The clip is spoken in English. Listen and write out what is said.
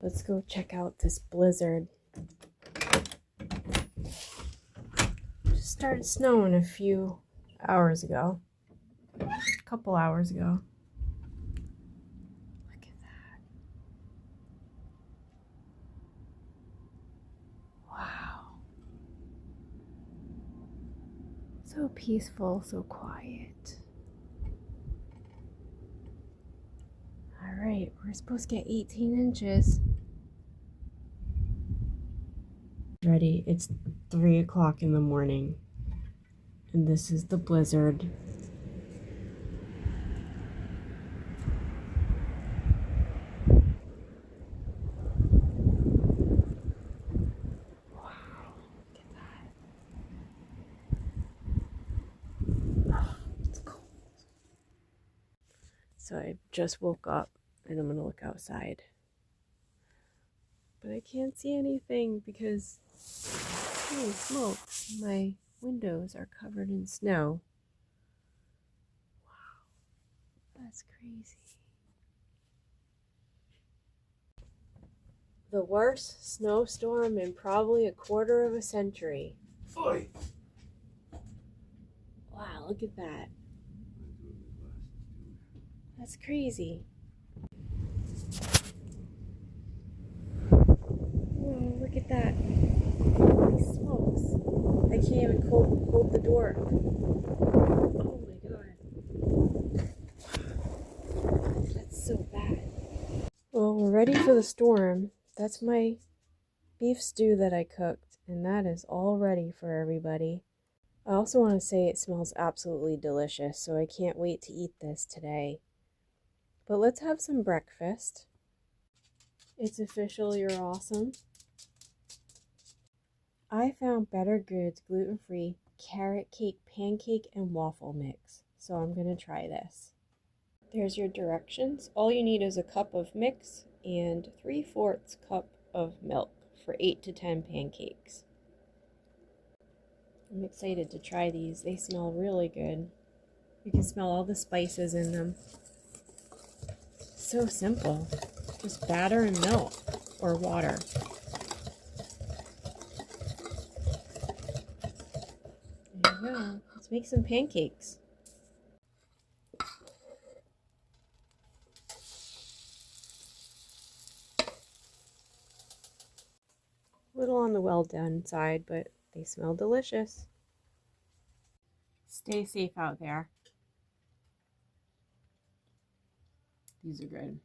Let's go check out this blizzard. Just started snowing a few hours ago. A couple hours ago. Look at that. Wow. So peaceful, so quiet. Alright, we're supposed to get 18 inches. Ready, it's 3 o'clock in the morning. And this is the blizzard. Wow, look at that. Oh, it's cold. So I just woke up and I'm gonna look outside. But I can't see anything because, holy smokes, my windows are covered in snow. Wow, that's crazy. The worst snowstorm in probably a quarter of a century. Oi. Wow, look at that. That's crazy. Whoa, look at that. Holy smokes. I can't even hold the door. Oh my god. That's so bad. Well, we're ready for the storm. That's my beef stew that I cooked, and that is all ready for everybody. I also want to say it smells absolutely delicious, so I can't wait to eat this today. But let's have some breakfast. It's official, you're awesome. I found bettergoods gluten-free carrot cake pancake and waffle mix, so I'm going to try this. There's your directions. All you need is a cup of mix and 3/4 cup of milk for 8 to 10 pancakes. I'm excited to try these. They smell really good. You can smell all the spices in them. So simple. Just batter and milk or water. There you go. Let's make some pancakes. A little on the well done side, but they smell delicious. Stay safe out there. These are good.